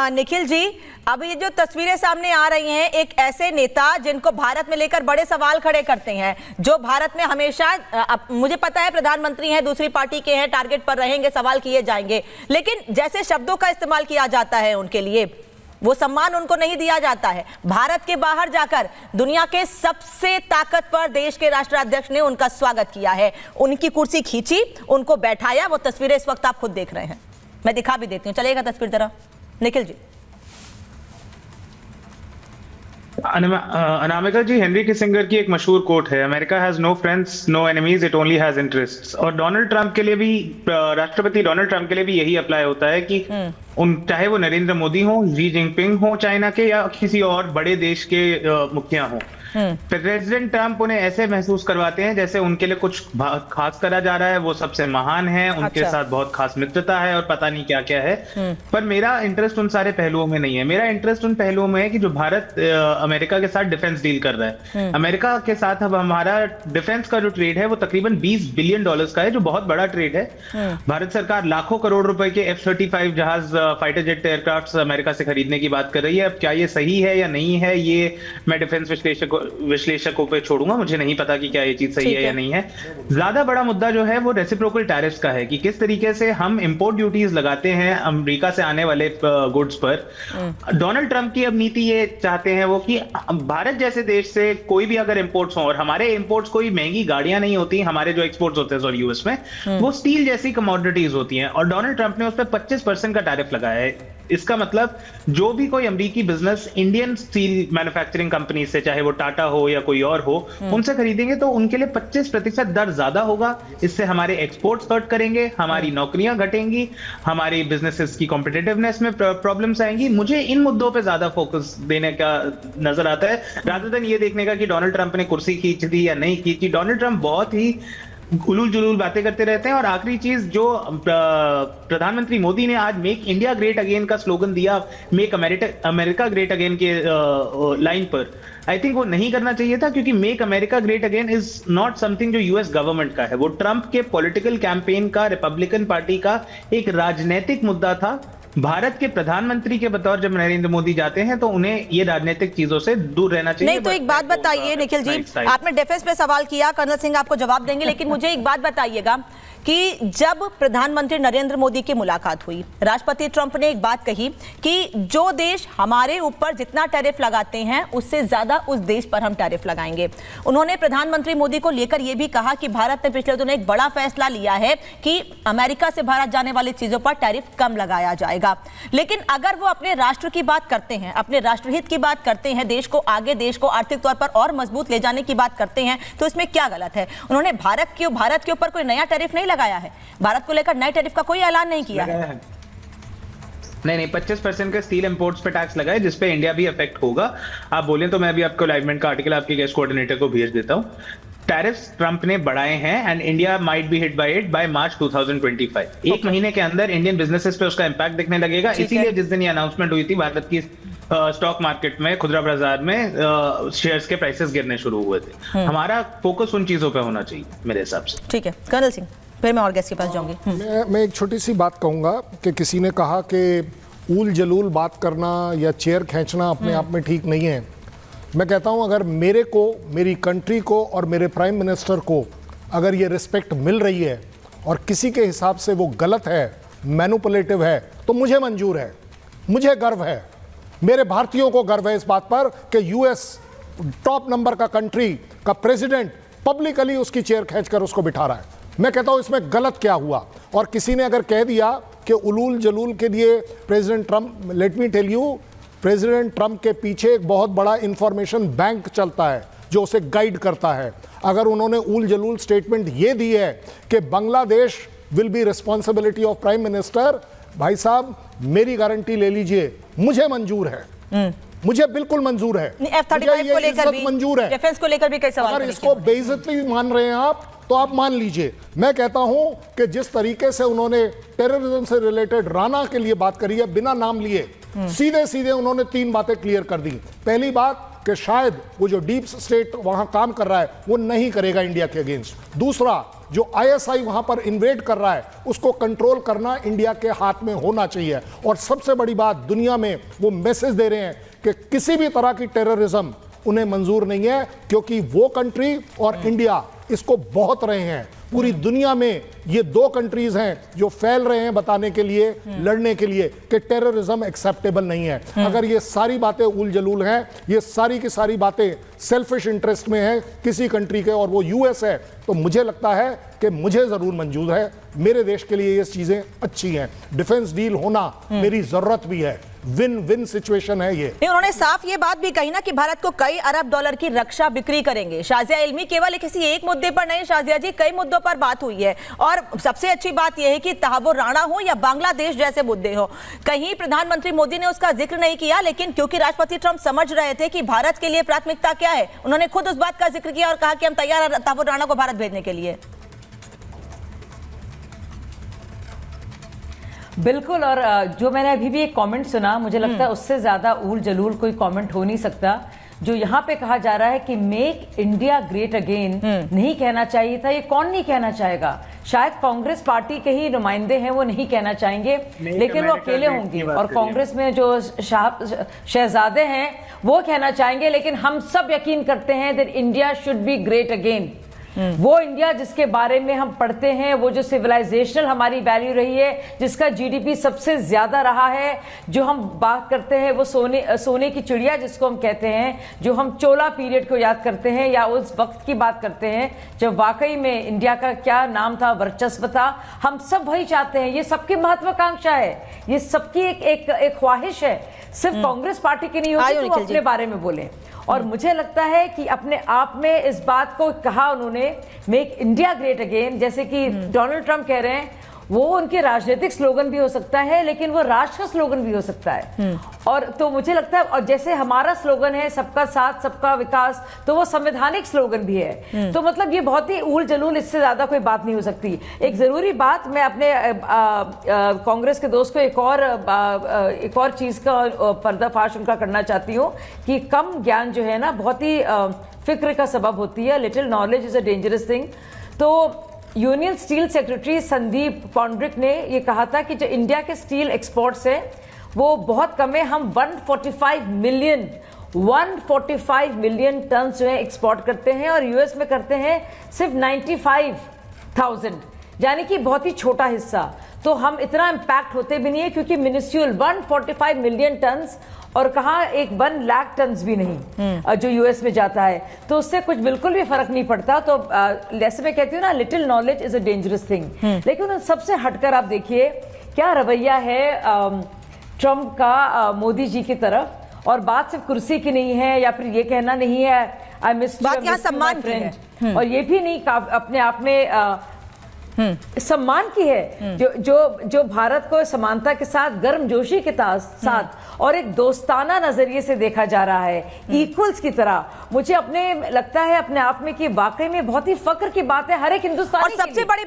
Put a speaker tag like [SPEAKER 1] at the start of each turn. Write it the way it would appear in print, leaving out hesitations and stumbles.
[SPEAKER 1] निखिल जी, अब ये जो तस्वीरें सामने आ रही हैं, एक ऐसे नेता जिनको भारत में लेकर बड़े सवाल खड़े करते हैं, जो भारत में हमेशा, मुझे पता है प्रधानमंत्री हैं, दूसरी पार्टी के हैं, टारगेट पर रहेंगे, सवाल किए जाएंगे, लेकिन जैसे शब्दों का इस्तेमाल किया जाता है उनके लिए, वो सम्मान उनको नहीं दिया जाता है। भारत के बाहर जाकर दुनिया के सबसे ताकतवर देश के राष्ट्राध्यक्ष ने उनका स्वागत किया है, उनकी कुर्सी खींची, उनको बैठाया। वो तस्वीरें इस वक्त आप खुद देख रहे हैं, मैं दिखा भी देती हूँ, चलेगा तस्वीर जरा निखिल जी।
[SPEAKER 2] अनामिका जी, हेनरी किसिंगर की एक मशहूर कोट है, America has no friends no enemies, it only has interests. और डोनाल्ड ट्रंप के लिए भी, राष्ट्रपति डोनाल्ड ट्रंप के लिए भी यही अप्लाई होता है कि चाहे वो नरेंद्र मोदी हो, शी जिनपिंग हो चाइना के, या किसी और बड़े देश के मुखिया हो, प्रेसिडेंट ट्रंप उन्हें ऐसे महसूस करवाते हैं जैसे उनके लिए कुछ खास करा जा रहा है, वो सबसे महान है, उनके साथ बहुत खास मित्रता है और पता नहीं क्या क्या है। पर मेरा इंटरेस्ट उन सारे पहलुओं में नहीं है। मेरा इंटरेस्ट उन पहलुओं में है कि जो भारत अमेरिका के साथ डिफेंस डील कर रहा है। अमेरिका के साथ अब हमारा डिफेंस का जो ट्रेड है वो तकरीबन $20 बिलियन का है, जो बहुत बड़ा ट्रेड है। भारत सरकार लाखों करोड़ रुपए के F-35 जहाज, फाइटर जेट एयरक्राफ्ट अमेरिका से खरीदने की बात कर रही है। अब क्या ये सही है या नहीं है, ये मैं डिफेंस विश्लेषकों पे छोड़ूंगा, मुझे नहीं पता कि क्या ये चीज सही है या नहीं है। ज्यादा बड़ा मुद्दा जो है वो रेसिप्रोकल टैरिफ्स का है, कि किस तरीके से हम इंपोर्ट ड्यूटीज लगाते हैं अमेरिका से आने वाले गुड्स पर। डोनाल्ड ट्रंप की अब नीति ये चाहते हैं वो कि भारत जैसे देश से कोई भी अगर इंपोर्ट्स हो, और हमारे इंपोर्ट्स कोई महंगी गाड़ियां नहीं होती, हमारे जो एक्सपोर्ट्स होते हैं यूएस में, वो स्टील जैसी कमोडिटीज होती हैं, और डोनाल्ड ट्रंप ने उस पर 25% का टैरिफ लगाया है। इसका मतलब जो भी कोई अमेरिकी business Indian steel manufacturing company से, चाहे वो टाटा हो या कोई और हो, उनसे खरीदेंगे तो उनके लिए 25% दर ज्यादा होगा। इससे हमारे एक्सपोर्ट्स हर्ट करेंगे, हमारी नौकरियां घटेंगी, हमारी बिजनेसेस की कॉम्पिटिटिवनेस में प्रॉब्लम्स आएंगी। मुझे इन मुद्दों पे ज्यादा फोकस देने का नजर आता है, रादर देन ये देखने का कि डोनाल्ड ट्रंप ने कुर्सी खींच दी या नहीं खींची। डोनाल्ड ट्रंप बहुत ही उलूल जुलूल बातें करते रहते हैं। और आखिरी चीज, जो प्रधानमंत्री मोदी ने आज मेक इंडिया ग्रेट अगेन का स्लोगन दिया, मेक अमेरिका ग्रेट अगेन के लाइन पर, आई थिंक वो नहीं करना चाहिए था, क्योंकि make America great again is not something जो यूएस गवर्नमेंट का है, वो ट्रंप के पॉलिटिकल कैंपेन का, रिपब्लिकन पार्टी का एक राजनीतिक मुद्दा था। भारत के प्रधानमंत्री के बतौर जब नरेंद्र मोदी जाते हैं तो उन्हें ये राजनीतिक चीजों से दूर रहना चाहिए।
[SPEAKER 1] नहीं तो एक बात बताइए निखिल जी, आपने डिफेंस पे सवाल किया, कर्नल सिंह आपको जवाब देंगे, लेकिन मुझे एक बात बताइएगा कि जब प्रधानमंत्री नरेंद्र मोदी की मुलाकात हुई, राष्ट्रपति ट्रंप ने एक बात कही कि जो देश हमारे ऊपर जितना टैरिफ लगाते हैं उससे ज्यादा उस देश पर हम टैरिफ लगाएंगे। उन्होंने प्रधानमंत्री मोदी को लेकर यह भी कहा कि भारत ने पिछले दिनों एक बड़ा फैसला लिया है कि अमेरिका से भारत जाने वाली चीजों पर टैरिफ कम लगाया जाएगा। लेकिन अगर वो अपने राष्ट्र की बात करते हैं, अपने राष्ट्रहित की बात करते हैं, देश को आगे, देश को आर्थिक तौर पर और मजबूत ले जाने की बात करते हैं, तो इसमें क्या गलत है? उन्होंने भारत के ऊपर कोई नया टैरिफ नहीं लगाया है, भारत को लेकर नए टैरिफ का कोई ऐलान नहीं किया है।
[SPEAKER 2] नहीं, 25% का स्टील इंपोर्ट्स पे टैक्स लगा है, जिसपे इंडिया भी अफेक्ट होगा। आप बोले तो मैं भी आपको अलाइनमेंट का आर्टिकल आपके गेस्ट कोऑर्डिनेटर को भेज देता हूं। टैरिफ्स ट्रंप ने बढ़ाए हैं and India might be hit by it by March 2025। एक महीने के अंदर इंडियन बिजनेसेस पे उसका इंपैक्ट दिखने लगेगा। इसीलिए जिस दिन ये अनाउंसमेंट हुई थी, भारत की स्टॉक मार्केट में, खुदरा बाजार में शेयर्स के प्राइसेस गिरने शुरू हुए थे। हमारा फोकस उन चीजों पे होना चाहिए मेरे हिसाब से।
[SPEAKER 1] ठीक है कर्नल सिंह, फिर मैं और गेस्ट के पास जाऊंगी।
[SPEAKER 3] मैं एक छोटी सी बात कहूंगा कि किसी ने कहा कि ऊल जलूल बात करना या चेयर खींचना अपने आप में ठीक नहीं है। मैं कहता हूं, अगर मेरे को, मेरी कंट्री को और मेरे प्राइम मिनिस्टर को अगर ये रिस्पेक्ट मिल रही है और किसी के हिसाब से वो गलत है, मैनिपुलेटिव है, तो मुझे मंजूर है, मुझे गर्व है, मेरे भारतीयों को गर्व है इस बात पर कि यूएस टॉप नंबर का कंट्री का प्रेसिडेंट पब्लिकली उसकी चेयर खींचकर उसको बिठा रहा है। मैं कहता हूं इसमें गलत क्या हुआ? और किसी ने अगर कह दिया कि उलूल जलूल के लिए president Trump, let me tell you, president Trump के पीछे एक बहुत बड़ा इंफॉर्मेशन बैंक चलता है जो उसे गाइड करता है। अगर उन्होंने उल जलूल स्टेटमेंट ये दी है कि Bangladesh will be responsibility of prime minister, भाई साहब मेरी गारंटी ले लीजिए, मुझे मंजूर है, मुझे बिल्कुल मंजूर है।
[SPEAKER 1] F-35 को लेकर भी
[SPEAKER 3] मंजूर है,
[SPEAKER 1] डिफेंस को लेकर भी कई सवाल।
[SPEAKER 3] अगर इसको बेइज्जती मान रहे हैं आप तो आप मान लीजिए। मैं कहता हूं कि जिस तरीके से उन्होंने टेररिज्म से रिलेटेड राणा के लिए बात करी है, बिना नाम लिए सीधे सीधे उन्होंने 3 बातें क्लियर कर दी। पहली बात कि शायद वो जो डीप स्टेट वहां काम कर रहा है वो नहीं करेगा इंडिया के अगेंस्ट। दूसरा जो आईएसआई वहां पर इन्वेड कर रहा है उसको कंट्रोल करना इंडिया के हाथ में होना चाहिए। और सबसे बड़ी बात, दुनिया में वो मैसेज दे रहे हैं कि किसी भी तरह की टेररिज्म उन्हें मंजूर नहीं है, क्योंकि वो कंट्री और इंडिया इसको बहुत रहे हैं। पूरी दुनिया में ये दो कंट्रीज हैं जो फैल रहे हैं बताने के लिए, लड़ने के लिए कि टेररिज्म एक्सेप्टेबल नहीं है। अगर ये सारी बातें उल जलूल हैं, ये सारी की सारी बातें सेल्फिश इंटरेस्ट में हैं किसी कंट्री के, और वो यूएस है, तो मुझे लगता है कि मुझे जरूर मंजूर है, मेरे देश के लिए ये चीजें अच्छी हैं। डिफेंस डील होना मेरी जरूरत भी है, विन विन सिचुएशन है ये।
[SPEAKER 1] उन्होंने साफ ये बात भी कही ना कि भारत को कई अरब डॉलर की रक्षा बिक्री करेंगे। शाजिया इल्मी केवल किसी एक मुद्दे पर नहीं, शाजिया जी कई मुद्दों पर बात हुई है, और सबसे अच्छी बात यह है कि तहव्वुर राणा हो या बांग्लादेश जैसे मुद्दे हो, कहीं प्रधानमंत्री मोदी ने उसका जिक्र नहीं किया, लेकिन क्योंकि राष्ट्रपति ट्रंप समझ रहे थे कि भारत के लिए प्राथमिकता क्या है, उन्होंने खुद उस बात का जिक्र किया और कहा कि हम तैयार हैं तहव्वुर राणा को भारत भेजने के लिए।
[SPEAKER 4] बिल्कुल। और जो मैंने अभी भी एक कमेंट सुना, मुझे लगता है उससे ज्यादा ऊल जलूल कोई कमेंट हो नहीं सकता। जो यहाँ पे कहा जा रहा है कि मेक इंडिया ग्रेट अगेन नहीं कहना चाहिए था, ये कौन नहीं कहना चाहेगा? शायद कांग्रेस पार्टी के ही नुमाइंदे हैं, वो नहीं कहना चाहेंगे, लेकिन वो अकेले होंगे। और कांग्रेस में जो शहजादे हैं वो कहना चाहेंगे, लेकिन हम सब यकीन करते हैं that India should be great again. वो इंडिया जिसके बारे में हम पढ़ते हैं, वो जो सिविलाइजेशनल हमारी वैल्यू रही है, जिसका जीडीपी सबसे ज्यादा रहा है, जो हम बात करते हैं वो सोने की चिड़िया जिसको हम कहते हैं, जो हम चोला पीरियड को याद करते हैं या उस वक्त की बात करते हैं जब वाकई में इंडिया का क्या नाम था, वर्चस्व था, हम सब वही चाहते हैं। ये सबकी महत्वाकांक्षा है, ये सबकी एक ख्वाहिश है, सिर्फ कांग्रेस पार्टी की नहीं होती तो अपने बारे में बोले। और मुझे लगता है कि अपने आप में इस बात को कहा उन्होंने, मेक इंडिया ग्रेट अगेन, जैसे कि डोनाल्ड ट्रंप कह रहे हैं, वो उनके राजनीतिक स्लोगन भी हो सकता है, लेकिन वो राष्ट्र का स्लोगन भी हो सकता है। और तो मुझे लगता है, और जैसे हमारा स्लोगन है सबका साथ सबका विकास, तो वो संवैधानिक स्लोगन भी है। तो मतलब ये बहुत ही ऊल जलूल, इससे ज्यादा कोई बात नहीं हो सकती। एक जरूरी बात मैं अपने कांग्रेस के दोस्त को एक और चीज का पर्दाफाश उनका करना चाहती हूँ कि कम ज्ञान जो है ना बहुत ही फिक्र का सबब होती है। Little knowledge is a dangerous thing. तो union steel secretary Sandeep Poundrik ने ये कहा था कि जो इंडिया के स्टील एक्सपोर्ट्स है वो बहुत कम है। हम 145 मिलियन टन जो है एक्सपोर्ट करते हैं, और यूएस में करते हैं सिर्फ 95,000, यानी कि बहुत ही छोटा हिस्सा। तो हम इतना इम्पैक्ट होते भी नहीं है, क्योंकि मिनिस्ट्रियल 145 मिलियन टन, और कहा 1 लाख टन भी नहीं जो यूएस में जाता है, तो उससे कुछ बिल्कुल भी फर्क नहीं पड़ता। तो जैसे मैं कहती हूँ ना, little knowledge is a dangerous thing. लेकिन उन सबसे हटकर आप देखिए क्या रवैया है ट्रंप का मोदी जी की तरफ। और बात सिर्फ कुर्सी की नहीं है, या फिर ये कहना नहीं है आई मिस
[SPEAKER 1] बात यहाँ सम्मान की है,
[SPEAKER 4] और ये भी नहीं अपने आप में सम्मान की है। जो भारत को समानता के साथ, गर्मजोशी के साथ और एक दोस्ताना नजरिए से देखा जा रहा है, इक्वल्स की तरह। मुझे लगता है अपने आप में कि वाकई में बहुत ही फक्र की बात है हर एक हिंदुस्तानी।
[SPEAKER 1] और सबसे बड़ी